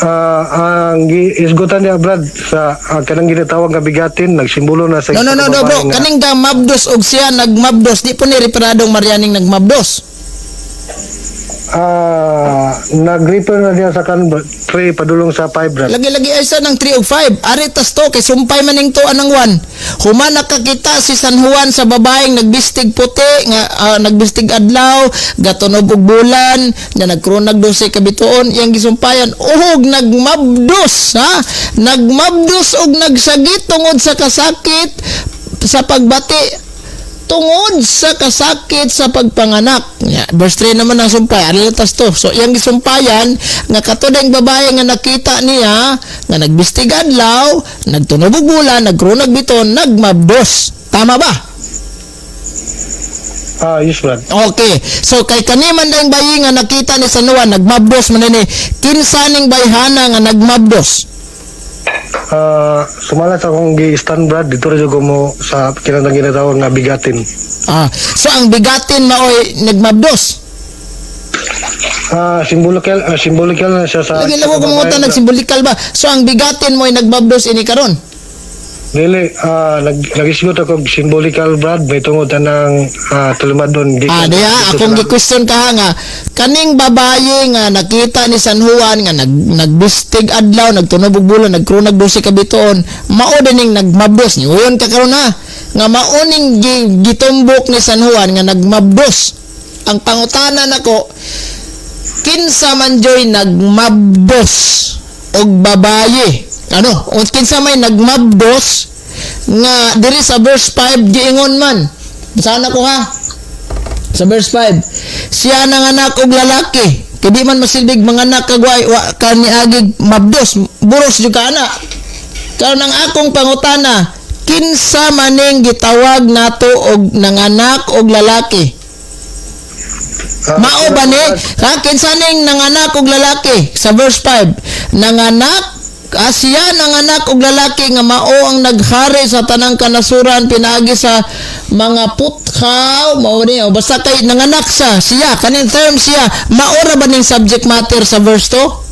Ang isgutan niya Brad sa kanang ginatawag nga bigatin nagsimbolo na sa
No bro,
babae nga-
kaning ga mabdos og siya nagmabdos di po ni repiradong Maria ning nagmabdos.
nag-refer na diya sa kan 3 padulong sa 5 Brad.
Lagi-lagi ay sa ng 3 ug 5. Ari tas to kay sumpay man ning to anang 1. Human nakakita si San Juan sa babaeng nagbistig puti nga nagbistig adlaw, gatunog og bulan, nya nagkrunag do sa kabituon iyang gisumpayan. Uhog nagmabdos ha. Nagmabdos og nagsagit tungod sa kasakit sa pagbati tungod sa kasakit sa pagpanganak. Verse 3 naman ang sumpay. Alitas to. So, iyang gisumpayan, nga katudang babae nga nakita niya, nga nagbistig adlaw, nagtunog og bulan, nagkrunag biton, nagmabdos. Tama ba?
Yes Brad.
Okay. So, kay kaniman dang bayi nga nakita ni San Juan, nagmabdos man ni kinsa ning bayhana nga nagmabdos.
Sumala sa akong gi-stand Brad dito rin ko mo sa kinatang ginatawag nga bigatin.
So, ang bigatin maoy nagmabdos.
Symbolical na siya sa
Lagi lang ko kumungutan, nagsimbolikal ba? So, ang bigatin mo'y nagbabdos ini karon.
Dili, nag-isgot ako symbolical Brad, may tungutan ng tulumadon.
Diya, akong gi-question ka ha nga, kaning babae nga nakita ni San Juan nga nagbistig adlaw, nagtunog og bulan, nagkrunag do si kabituon, mao dining nagmabdos ni. Uyon ka karon ha, nga mao ning gitumbok ni San Juan nga nagmabdos. Ang pangutanan nako, kinsa man joy nagmabdos og babaye? Ano? O kinsa may nagmabdos nga diri sa verse 5 giingon man. Basahan ko ha. Sa verse 5. Siya nanganak og lalaki. Kay di man masilbig manganak kagway wa kaniagig mabdos. Buros jud ka ana. Karon ang akong pangutana, kinsa maning gitawag nato og nanganak og lalaki? Mao ba ni? Kinsa ning nanganak og lalaki sa verse 5? Nanganak siya nanganak og lalaki nga mao ang naghari sa tanang kanasuran pinaagi sa mga putkaw mao ni basta kay nanganak siya kaning term siya mao ra ba ning subject matter sa verse 2?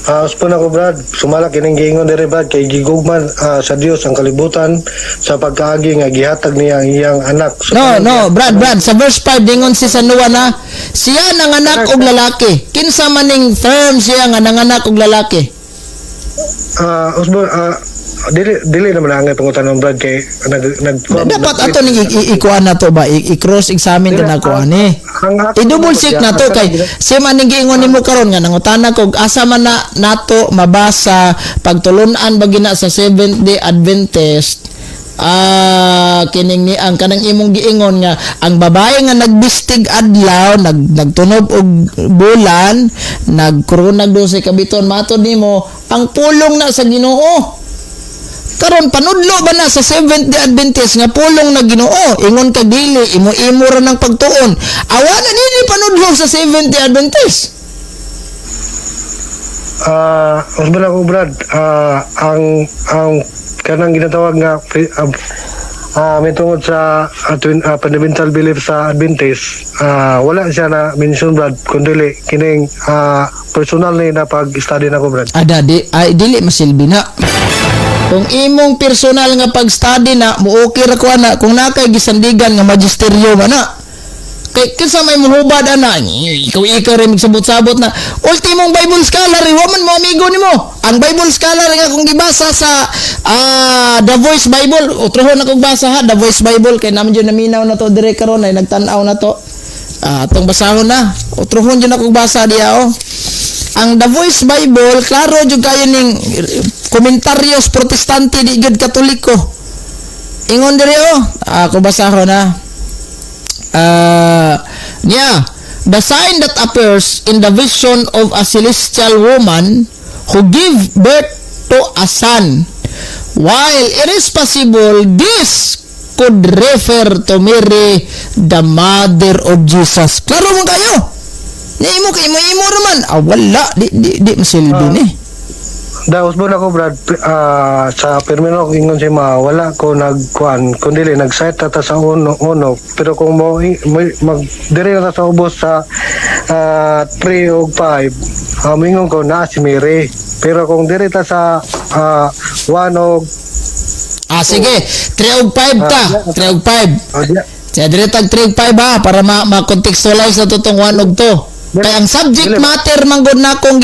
Uspon ako Brad, sumala kining giingon diri Brad kay gigugman sa Dios ang kalibutan sa pagkaagi nga gihatag niya ang iyang anak. So,
Brad, sa verse 5 dingon si San Juan na siya nanganak og lalaki. Kinsa man ning term siya nga nanganak og lalaki?
Uspon, dili naman ang pangutan Brad kay
Dapat ato ning ikuan na to ba i-cross examine na ko ani. I-double check na to kay si man ning giingon nimo karon nga nangutana ko asa man na nato mabasa pagtulon-an ba gina sa Seventh Day Adventist kining ni ang kanang imong giingon nga ang babae nga nagbistig adlaw nagtunog og bulan nagkrunag do sa kabiton matod nimo ang pulong na sa Ginoo. Karon panudlo ba na sa Seventh Day Adventist nga pulong na Ginoo ingon ka dili imo ra ng pagtuon awa na nini panudlo sa Seventh Day Adventist.
Usban ako Brad, ang kanang ginatawag nga may tungod sa fundamental belief sa Adventist, wala siya na mention Brad kundi kining personal ni na pag-study na ko Brad.
Ada dili masilbi na. Kung imong personal nga pag-study na, muokir ko ana kung nakay gisandigan nga magisterium ana. Kay kinsa may muhubad ana, ikaw rin magsabot-sabot na ultimong Bible scholar, wa man mo amigo nimo. Ang Bible scholar nga kung gibasa sa The Voice Bible, utrohon akong basa ha, The Voice Bible kay naman jud naminaw na to dire karon ay nagtan-aw na to. Atong basahon na. Utrohon jud akong basa diha oh. Ang The Voice Bible, klaro jud kayo ning komentaryos protestante di gud katoliko. Ingon diri oh, ako basahon na. The sign that appears in the vision of a celestial woman who gave birth to a son. While it is possible this could refer to Mary, the mother of Jesus. Klaro mo kayo? Imo naman. Wala. Di masilbi ni.
Daos mo na ko Brad sa permino ingon si wala ko nagkuan kundi nag-site ta sa uno pero kung mo mag dire na sa ubos sa 3 o 5 mingon ko na si Mary pero kung dire ta sa 1 o
sige 3 og 5 ta 3 og 5 Kaya dire tag 3 og 5 ha para ma-contextualize na totong 1 og 2. Kaya ang subject matter manggod na akong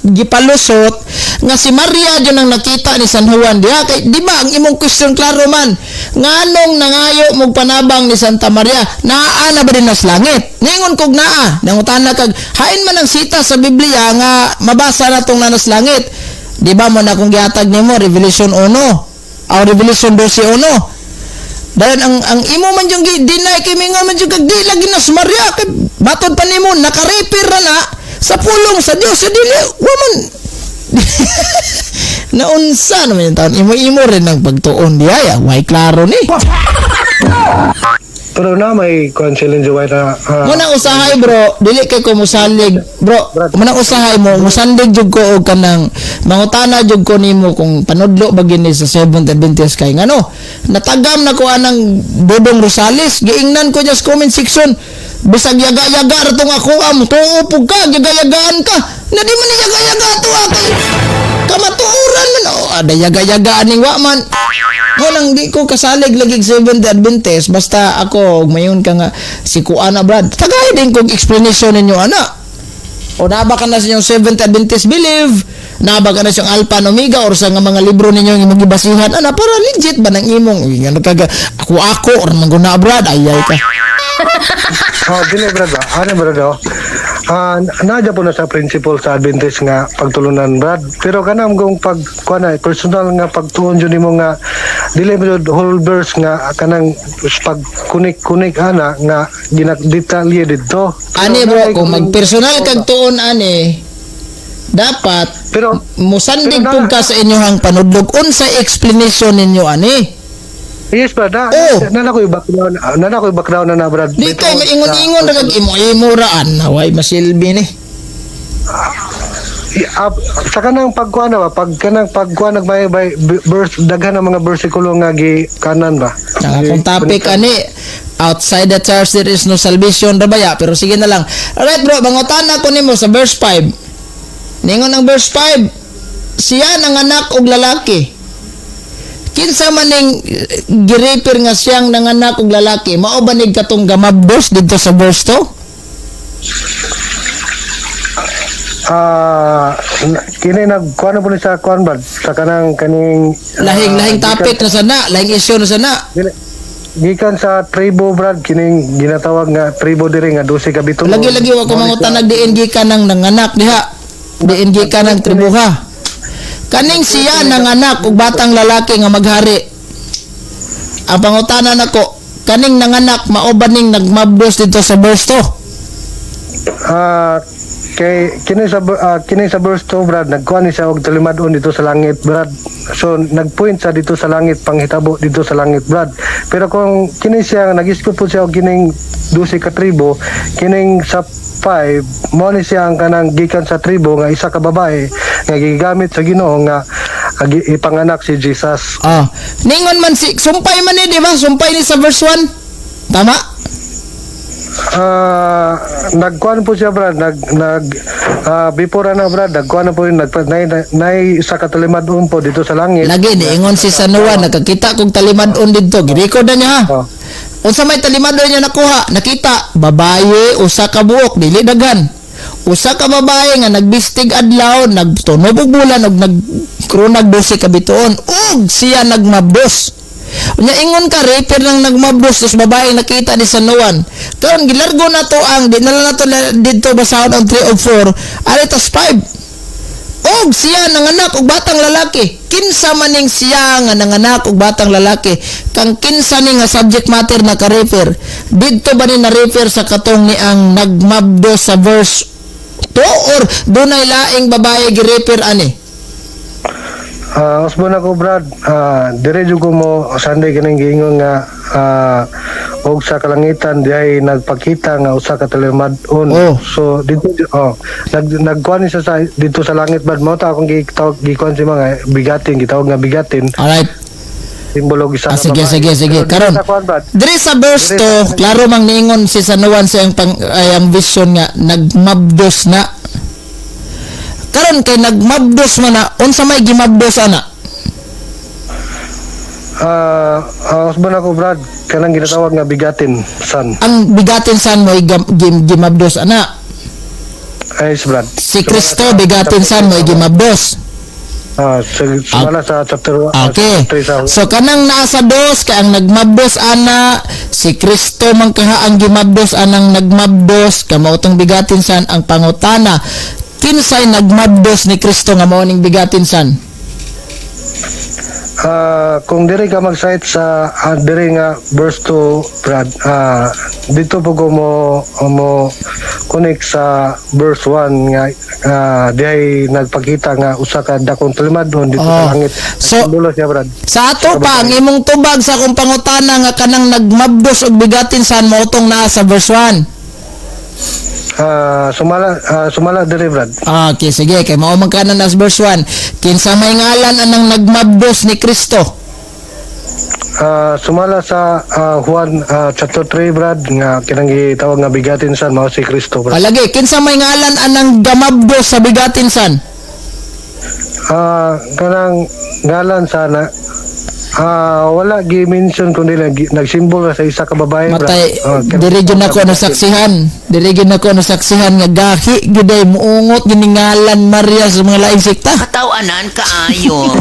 gipalusot nga si Maria yun ang nakita ni San Juan diha kay di ba ang imong question klaro man nganong nangayo mog panabang ni Santa Maria naa na ba din nas langit ningon kog naa nangutana kag hain man ang sita sa Biblia nga mabasa na tong nanas langit di ba mo na kung gihatag nimo Revelation 1 o Revelation 12:1 dahil ang imo man yung deny kay mingon man yung kag di lagi nas Maria kay batod pa nimo naka-repair na sa pulong sa Dios sa dili woman naunsa naman yung taon imo rin ang pagtuon diya why klaro ni
pero na may counseling joy na
muna usahay bro dili kay ko musalig bro muna usahay mo musandig jud ko og kanang mangutana jud ko nimo kung panudlo ba gini sa Seventh Adventist kay ngano natagam na ko anang Dodong Rosales giingnan ko just comment section bisag yaga-yaga ratong ako tuo pug ka yaga-yagaan ka na di man yaga-yaga to kay kamatuoran man ada yaga-yagaan ning wa man nang di ko kasalig lagi Seventh Adventist basta ako mayon ka nga si Kuana Brad tagay din kog explanation ninyo ana o naba ka na sa inyong Seventh Adventist believe naba ka na sa Alpha and Omega or sa nga mga libro ninyo yung magibasihan ana para legit ba nang imong ngano kaga ako or mangguna Brad ayay ka
dili Brad ba ano Brad nadya po na sa principle sa Adventist nga pagtulunan Brad pero kanang kung personal nga pagtuon jud nimo nga dili mo whole verse nga kanang pagkunik-kunik ana nga ginagdetalye dito
ani bro kung magpersonal kag tuon ani dapat
pero
musandig pug ka sa inyohang panudlog unsay explanation ninyo ani.
Yes, Brad. Nana ko yung background na Brad.
Di kay maingon-ingon na kag imo raan naway masilbi ni.
Sa kanang pagkuan ba pag kanang pagkuan nagbay verse daghan ang mga bersikulo nga gi kanan ba.
Ang topic ani outside the church there is no salvation ra baya pero sige na lang. Alright bro, bangutan ko nimo sa verse 5. Ningon ang verse 5. Siya nanganak og lalaki. Kinsa man ning gireper nga siyang nanganak og lalaki mao ba nig katong gamabdos didto sa verse 2?
Kini nagkuan po ni sa kuan ba sa kanang kaning
lahing topic na sana lahing issue na sana
gikan sa tribo Brad kining ginatawag nga tribo diri nga 12 ka bitulo
lagi wa ko mangutanag diin gikan nang nanganak diha diin gikan nang tribo ha kaning siya nanganak og batang lalaki nga maghari ang pangutanan nako kaning nanganak mao ba ning nagmabdos dito sa verse 2?
Kay kini sa verse 2 Brad nagkuan ni siya og talimadon dito sa langit Brad so nagpoint sa dito sa langit panghitabo dito sa langit Brad pero kung kini siya nagisgot po siya og kining 12 ka tribo kining sa 5 mo ni siya ang kanang gikan sa tribo nga isa ka babae nga gigamit sa Ginoo nga ipanganak si Jesus.
Ningon man si sumpay man ni, di ba? Sumpay ni sa verse 1. Tama?
Nagkuhan po siya, brad. Before na, brad, nagkuhan na po yun. Nay sa katalimadon po dito sa langit.
Lagi niingon si Sanoa, nakakita kong talimad-on dito. Giriko na niya ha. Unsa may talimad niya nakuha, nakita babaye usa ka buok dili dagan. Usa ka babaye nga nagbistig adlaw, nagtunog og bulan ug nagkrunag 12 ka bituon ug siya nagmabdos. Unya ingon ka reper nang nagmabdos tus babae nakita ni Sanoan. Karon gilargo na to ang dinala na to didto basahon ang 3 of 4, ari tas 5. Og siya nanganak og batang lalaki. Kinsa maning siya nga nanganak og batang lalaki? Kang kinsa ni nga subject matter na ka-refer? Didto ba ni na-refer sa katong ni ang nagmabdo sa verse 2 or dunay laing babae gi-refer ani?
Usbon ako, brad. Dire jud ko mo Sunday kining giingon nga og sa kalangitan diay nagpakita nga usa ka talimad-on. So dito nagkuan siya sa dito sa langit, bad mo ta akong gikuan si mga bigatin, gitawag nga bigatin.
Alright.
Simbolo gisa.
Sige. Karon dire sa verse 2 klaro mang niingon si Sanoan sa ang vision nga nagmabdos na. Karon kay nagmabdos man na, unsa may gimabdos ana?
Usbon ako, brad, kanang ginatawag nga bigatin san.
Ang bigatin san mo gimabdos ana?
Yes, brad.
Si Kristo bigatin san mo gimabdos.
Sumala sa chapter
Okay. So kanang naa sa 2 kay ang nagmabdos ana si Kristo man kaha ang gimabdos anang nagmabdos kamo tong bigatin san ang pangutana. Kinsay nagmabdos ni Kristo nga mao ning bigatin san?
Kung diri ka mag-cite sa diri nga verse 2, brad, dito po ko mo connect sa verse 1 nga diay nagpakita nga usa ka dakong talimad-on dito sa langit.
So
Simbolo siya, brad.
sa ato pa ang imong tubag sa akong pangutana nga kanang nagmabdos og bigatin san mao tong naa sa verse 1.
Sumala diri, brad.
Okay, sige. Kay mao man kana nas verse 1. Kinsa may ngalan anang nagmabdos ni Kristo?
Sumala sa Juan chapter 3, brad, nga kinang gitawag nga bigatin san mao si Kristo, brad.
Palagi, kinsa may ngalan anang gamabdos sa bigatin san?
Kanang ngalan sana wala gi-mention kundi nagsimbol sa isa ka babae, brad.
Matay, diri gyud nako nasaksihan nga gahi gyuday muungot giningalan Maria sa mga laing sekta.
Katawanan kaayo.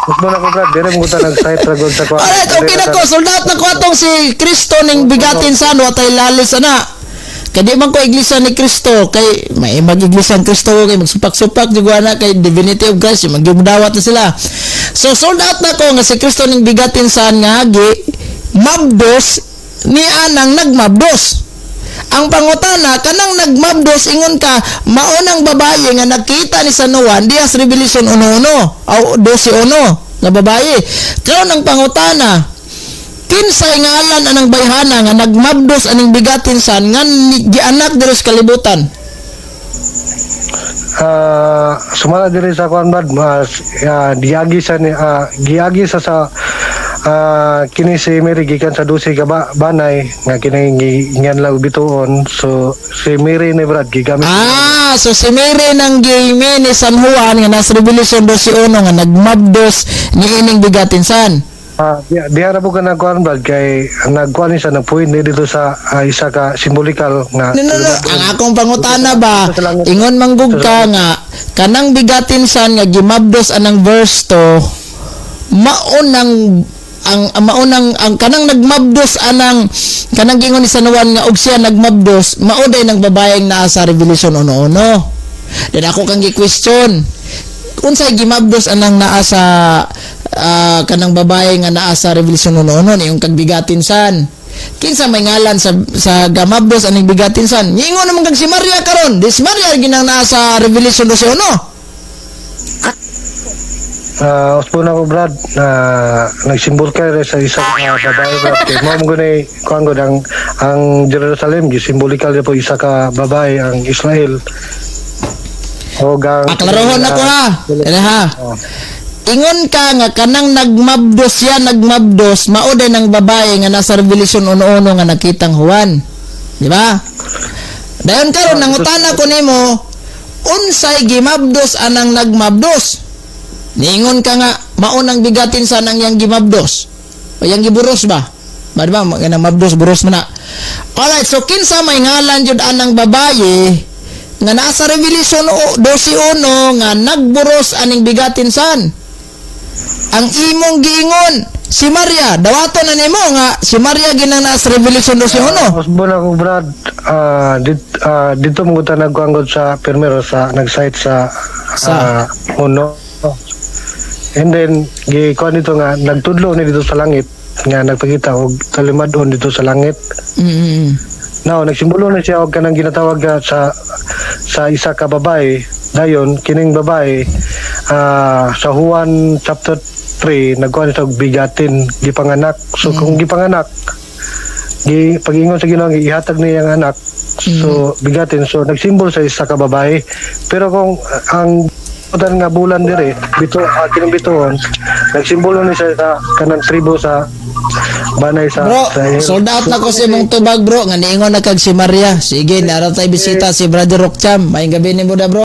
Usbon ako, brad, dire mo ta nag-cite ra gud sa kwa.
Alright, okay na ko. Soldat na ko atong si Kristo ning bigatin san watay lalis ana. Kay di man ko iglesia ni Kristo kay may mag-iglesia ang Kristo kay magsupak-supak jud ana kay divinity of Christ magyudawat na sila. So soldat na ko nga si Kristo ning bigatin san nga gi mabdos ni anang nagmabdos. Ang pangutana kanang nagmabdos ingon ka maunang babaye nga nakita ni Sanoan diha sa Revelation 1:1 o 12:1 nga babaye. Karon ang pangutana kinsay ngalan anang bayhana nga nagmabdos aning bigatin san nga gianak diri sa kalibutan?
Sumala diri sa kwan, brad, giagi sa kini si Mary gikan sa 12 ka banay nga kini nganlaw bituon. So si Mary ni, brad, gigamit.
So si Mary nang gime ni San Juan nga nasa Revelation 12:1 nga nagmabdos ni ining bigatin san.
Diha ra po ka nagkuhan, brad, kay nagkuhan siya nagpuin dito sa isa ka symbolikal nga.
No. Ang akong pangutana ba, ingon manggug ka nga kanang bigatin san nga gimabdos anang verse 2 maunang ang kanang nagmabdos anang kanang gingon ni Sanoan nga og siya nagmabdos mauday nang babaeng naa sa Revelation 1:1. Then ako kang gi-question unsay gimabdos anang naa sa kanang babae nga naa sa Revelation 1:1 yung kagbigatin san. Kinsa may ngalan sa gamabdos aning bigatin san? Ingon naman kag si Maria karon. Dis Maria ginang naa sa Revelation 12:1.
Usbon ako, brad, nagsimbol ka rin sa isa ka babae, brad. Kaya mo gunay kuhan ko ang Jerusalem gisimbolikal po isa ka babae ang Israel. O gang
Aklarohon ako ha. Dili ha.
Oh.
Ingon ka nga kanang nagmabdos mao din ang babae nga nasa Revelation 1:1 nga nakitang Juan. Di ba? Dayon karon nangutana ko nimo, unsay gimabdos anang nagmabdos? Niingon ka nga mao nang bigatin sa nang yang gimabdos. O yang giburos ba? Ba di ba nga mabdos buros man na. Alright, so kinsa may ngalan jud anang babae nga nasa Revelation 12:1 nga nagburos aning bigatin san? Ang imong giingon si Maria, dawaton na nimo nga si Maria ginang nasa Revelation 12:1.
Usbon ako Brad, dito mo ta nagkuanggod sa primero sa nag-site sa uno. And then gikuan dito nga nagtudlo ni dito sa langit nga nagpakita og kalimadon dito sa langit. Now nagsimbolo na siya og kanang ginatawag nga sa isa ka babae. Dayon kining babae sa Juan chapter 3 nagkuan sa bigatin gipanganak. So kung gipanganak pag-ingon sa Ginoo ihatag niya ang anak, so bigatin, so nagsimbol sa isa ka babae. Pero kung ang utan nga bulan dire kinang bituon nagsimbolo ni sa kanang tribo sa banay sa
Bro,
sa
sold out na ko si mong tubag bro nga niingon na kag si Maria. Sige, nara tay bisita si Brother Rockcham. Maayong gabi ni mo da bro.